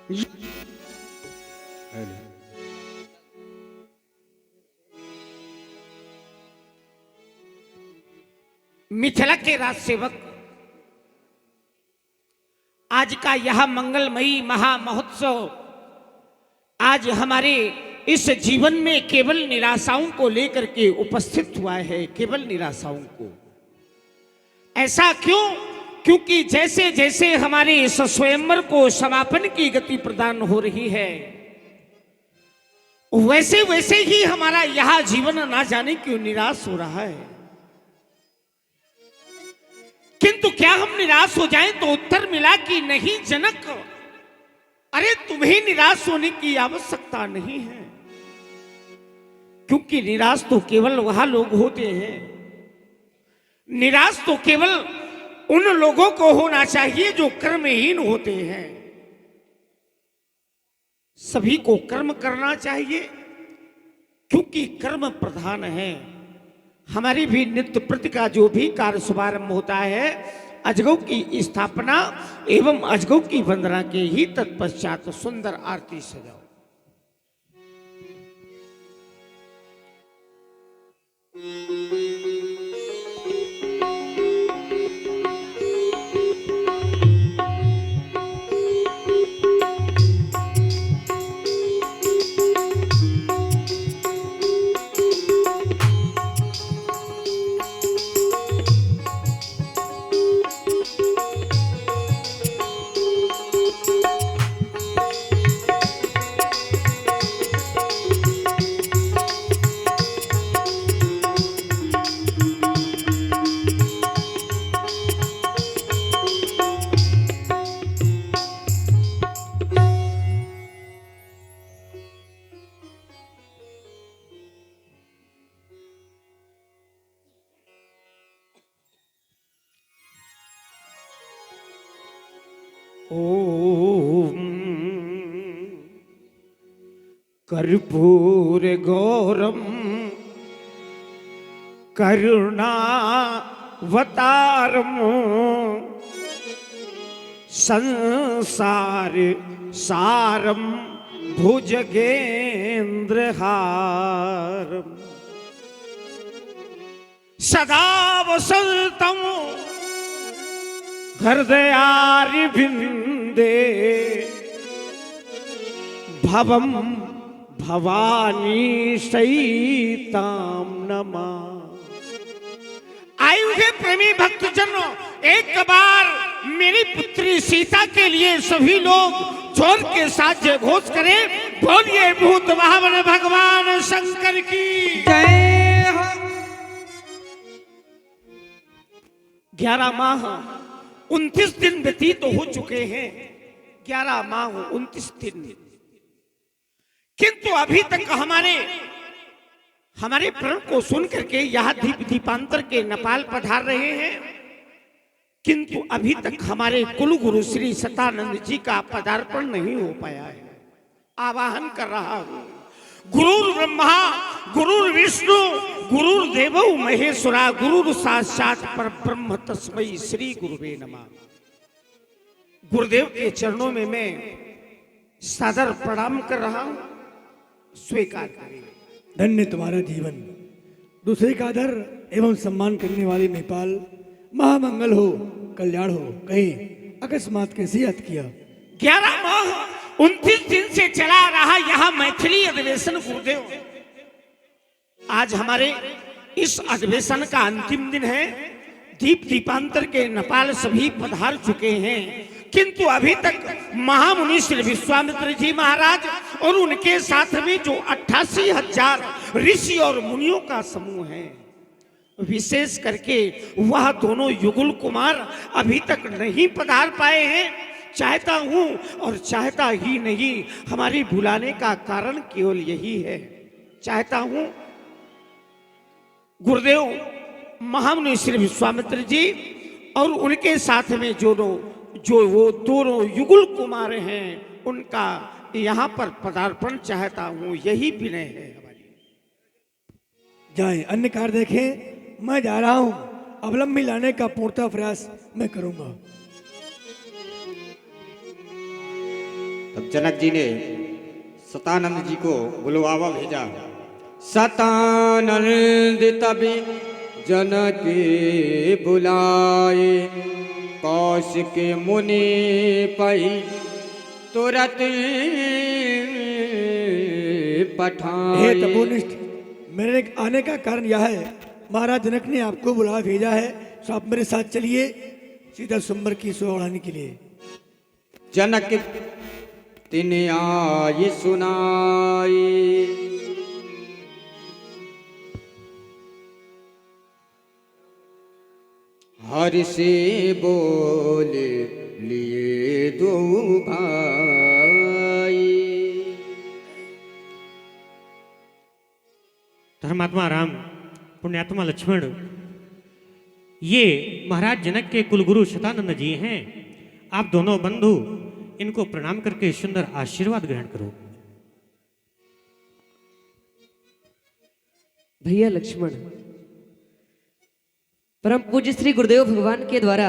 मिथिला के राज सेवक, आज का यह मंगलमयी महा महोत्सव आज हमारे इस जीवन में केवल निराशाओं को लेकर के उपस्थित हुआ है। केवल निराशाओं को। ऐसा क्यों? क्योंकि जैसे जैसे हमारे इस स्वयंवर को समापन की गति प्रदान हो रही है, वैसे वैसे ही हमारा यह जीवन ना जाने क्यों निराश हो रहा है। किंतु क्या हम निराश हो जाएं तो उत्तर मिला कि नहीं जनक, अरे तुम्हें निराश होने की आवश्यकता नहीं है, क्योंकि निराश तो केवल वह लोग होते हैं, निराश तो केवल उन लोगों को होना चाहिए जो कर्महीन होते हैं। सभी को कर्म करना चाहिए, क्योंकि कर्म प्रधान है। हमारी भी नित्य प्रति का जो भी कार्य शुभारंभ होता है, अजगौ की स्थापना एवं अजगौ की वंदना के ही तत्पश्चात सुंदर आरती सजाओ। ओम कर्पूर गौरम करुणावतारम संसार सारम भुजगेंद्रहारम सदा वसंतम हृदयारविंदे भवम भवानी सहिताम नमा। आयु है प्रेमी भक्तजनों, एक बार मेरी पुत्री सीता के लिए सभी लोग जोर के साथ जय घोष करें। बोलिए भूत भावन भगवान शंकर की जय हो। 11 माह 29 दिन व्यतीत हो चुके हैं। 11 माह 29 दिन, किंतु अभी तक हमारे प्रण को सुन करके यह दीपांतर के नेपाल पधार रहे हैं, किंतु अभी तक हमारे कुल गुरु श्री सतानंद जी का पदार्पण नहीं हो पाया है। आवाहन कर रहा हूं, गुरुर् ब्रह्मा गुरुर् विष्णु गुरुर्देवो महेश्वरा गुरुर् साक्षात परब्रह्म तस्मै श्री गुरुवे नमः। गुरुदेव के चरणों में मैं सादर प्रणाम कर रहा हूं, स्वीकार करें। धन्य तुम्हारा जीवन। दूसरे का आदर एवं सम्मान करने वाले नेपाल महामंगल हो, कल्याण हो। कहीं अकस्मात कैसे याद किया? 11 माह 29 दिन से चला रहा यह मैथिली अधिवेशन गुरुदेव, आज हमारे इस अधिवेशन का अंतिम दिन है। दीपांतर के नेपाल सभी पधार चुके हैं, किंतु अभी तक महामुनि श्री विश्वामित्र जी महाराज और उनके साथ में जो 88,000 ऋषि और मुनियों का समूह है, विशेष करके वह दोनों युगल कुमार अभी तक नहीं पधार पाए हैं। चाहता हूं और चाहता ही नहीं, हमारी बुलाने का कारण केवल यही है। चाहता हूं गुरुदेव महामुनि श्री विश्वामित्र जी और उनके साथ में जो वो दोनों युगल कुमार हैं, उनका यहाँ पर पदार्पण चाहता हूँ। यही विनय है हमारी। जाए अन्य कार्य देखें, मैं जा रहा हूँ। अवलंबी लाने का पूर्णतः प्रयास मैं करूंगा। तब जनक जी ने सतानंद जी को बुलवावा भेजा। सतानंद तभी जनक बुलाए, कौशिक मुनि पही तुरंत हे पठाए। तपोनिष्ठ, मेरे आने का कारण यह है, महाराज जनक ने आपको बुला भेजा है, तो आप मेरे साथ चलिए सीता स्वयंवर की शोभा बढ़ाने के लिए। जनक तिन आय सुनाई, हरि से बोल लिए दो भाई। धर्मात्मा राम, पुण्यात्मा लक्ष्मण, ये महाराज जनक के कुलगुरु शतानंद जी हैं। आप दोनों बंधु इनको प्रणाम करके सुंदर आशीर्वाद ग्रहण करो। भैया लक्ष्मण, परम पूज्य श्री गुरुदेव भगवान के द्वारा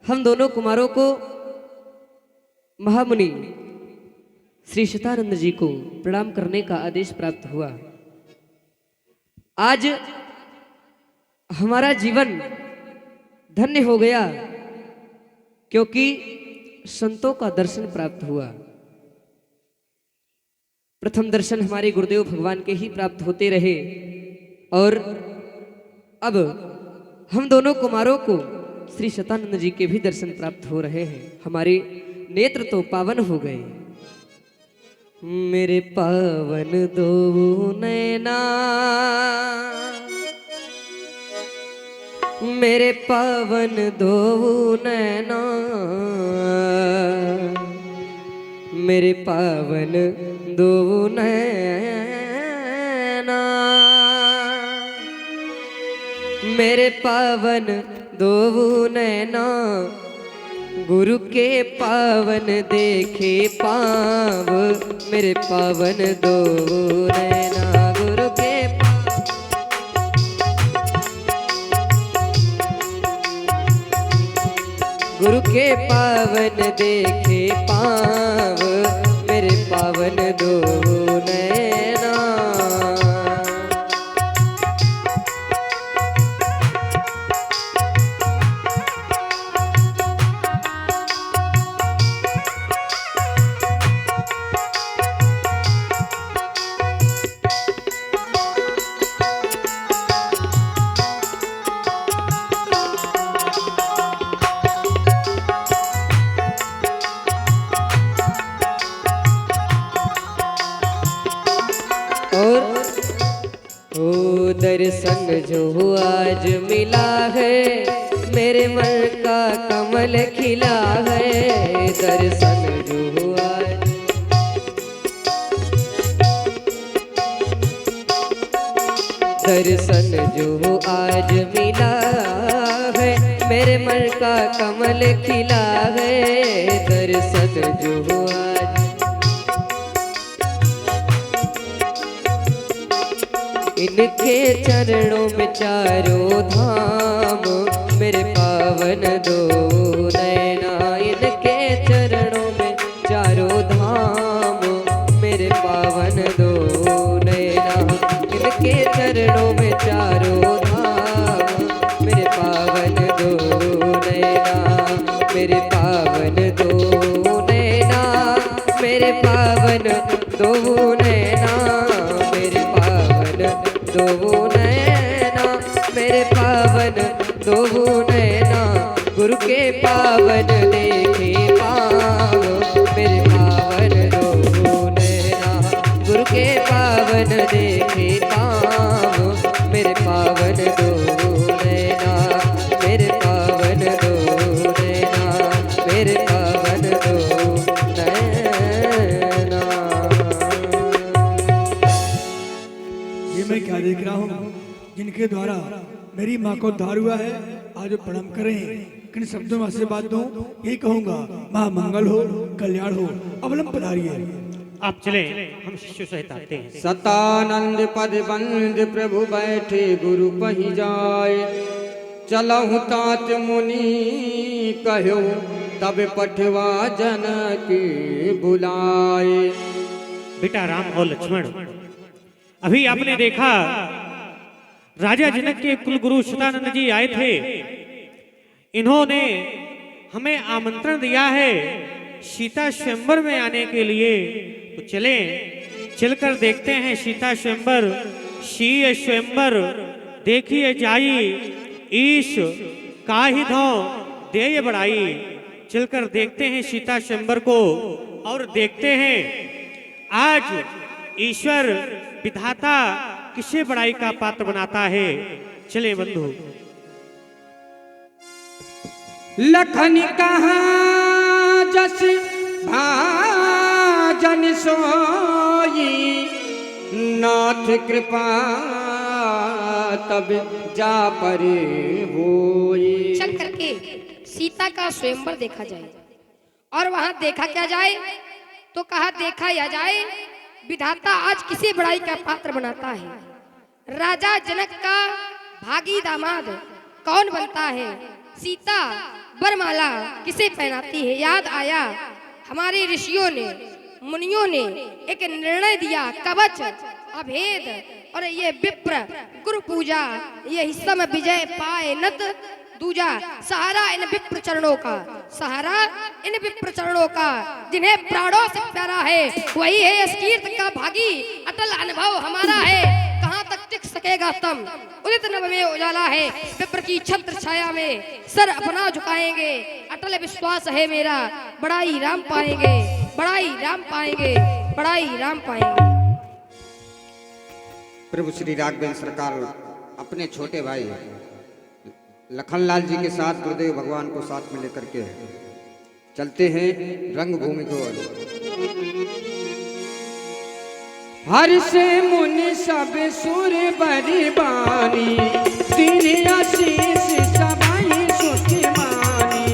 हम दोनों कुमारों को महामुनि श्री शतानंद जी को प्रणाम करने का आदेश प्राप्त हुआ। आज हमारा जीवन धन्य हो गया, क्योंकि संतों का दर्शन प्राप्त हुआ। प्रथम दर्शन हमारे गुरुदेव भगवान के ही प्राप्त होते रहे, और अब हम दोनों कुमारों को श्री शतानंद जी के भी दर्शन प्राप्त हो रहे हैं। हमारे नेत्र तो पावन हो गए। मेरे पावन दो नैना, मेरे पावन दो नैना, मेरे पावन दो नैना, मेरे पावन दो नैना, गुरु के पावन देखे पाव, मेरे पावन दो नैना, गुरु के गुरु के पावन देखे पाव, मेरे पावन दो नैना। दर्शन जो आज मिला है, मेरे मन का कमल खिला है। दर्शन जो आज, दर्शन जो आज मिला है, मेरे मन का कमल खिला है। दर्शन जो आज, इनके चरणों में चारों धाम, मेरे पावन दो नैना। इनके चरणों में चारों धाम, मेरे पावन दो नैना। इनके चरणों में चारों धाम, मेरे पावन दो नैना, मेरे पावन दो नैना, मेरे पावन दो नैना, मेरे पावन दो नैना, मेरे पावन दो नैना, गुरु के पावन देखे पाव, मेरे पावन दो नैना, गुरु के पावन देखे पाव, मेरे पावन दो नैना, मेरे पावन दो नैना, मेरे पावन दो नैना। ये मैं क्या देख रहा हूँ, जिनके द्वारा मेरी माँ को उद्धार हुआ है, आज वो प्रणाम करें। किन शब्दों में आशीर्वाद दूं, यही कहूंगा, महामंगल हो, कल्याण हो। अवलंब पधारिए। आप चले, हम शिष्यों सहित आते हैं। सतानंद पद बंद प्रभु बैठे गुरु पही जाए, चलहु तात मुनि कहो तब पठवा जनक बुलाए। बेटा राम और लक्ष्मण, अभी आपने देखा राजा जनक के कुलगुरु शतानंद जी आए थे। इन्होंने हमें आमंत्रण दिया है सीता स्वयंवर में आने के लिए। तो चलकर देखते हैं सीता स्वयंवर। शीय स्वयंवर देखिए जाई, ईश काहि धो देय बढ़ाई। चलकर देखते हैं सीता स्वयंवर को और देखते हैं आज ईश्वर विधाता किसे बड़ाई का पात्र बनाता है। चले बंधु। लखन कहाँ जस भाजन सोई, नाथ कृपा तब जा पर होई। चल करके सीता का स्वयंवर देखा जाए। और वहां देखा क्या जाए तो कहा देखा या जाए विधाता आज किसे बड़ाई का पात्र बनाता है। राजा जनक का भागी दामाद कौन बनता है। सीता वरमाला किसे पहनाती है। याद आया हमारे ऋषियों ने मुनियों ने एक निर्णय दिया, कवच अभेद और ये विप्र गुरु पूजा, यही सम विजय पाए नत दूजा। सहारा इन विप्र चरणों का, सहारा इन विप्र चरणों का, जिन्हें प्राणों से प्यारा है वही है इस कीर्त का भागी। अटल अनुभव हमारा है, कहाँ तक टिक सकेगा तम उदित नभ में उजाला है। विप्र की छत्र छाया में सर अपना झुकाएंगे, अटल विश्वास है मेरा बड़ाई राम पाएंगे, बड़ाई राम पाएंगे, बड़ाई राम पाएंगे। प्रभु श्री राघवेंद्र सरकार अपने छोटे भाई लखनलाल जी के साथ गुरुदेव भगवान को साथ में लेकर के चलते हैं रंगभूमि को। हर से मुनि सब सुर बरी बानी, तीन आशीष सबाई सुखी मानी।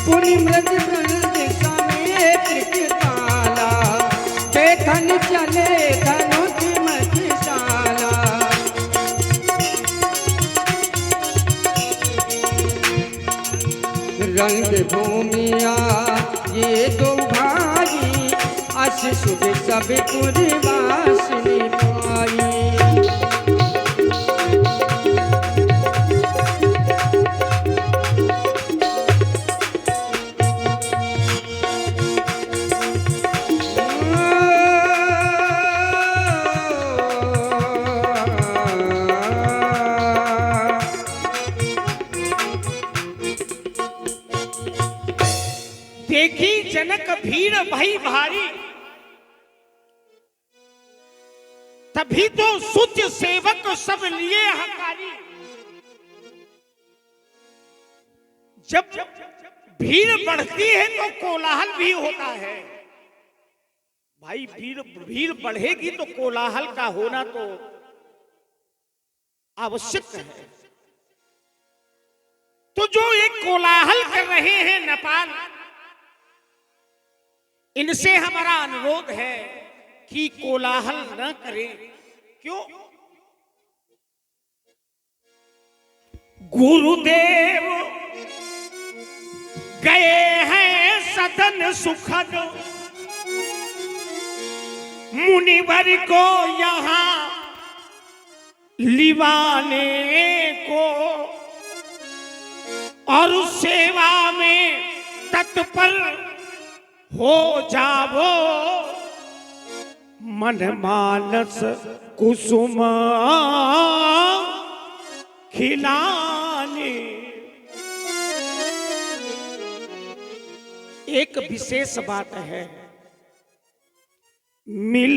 पुनि मृद वृंद समेत कृताला, देखन चले धनुष मधुशाला। रंग भूमिया ये दो भाई, अस सुख सब पुरवासिनी पाई। देखी जनक भीड़ भई भारी, तभी तो सुच सेवक सब लिए हकारी। जब भीड़ बढ़ती है तो कोलाहल भी होता है। भाई भीड़ बढ़ेगी तो कोलाहल का होना तो आवश्यक है। तो जो एक कोलाहल कर रहे हैं नेपाल, इनसे हमारा अनुरोध है कि कोलाहल न करें। क्यों? गुरुदेव गए हैं सदन सुखद, मुनिवर को यहां लिवाने को, और सेवा में तत्पर हो जावो। मन मानस कुसुम खिलाने। एक विशेष बात है, मिल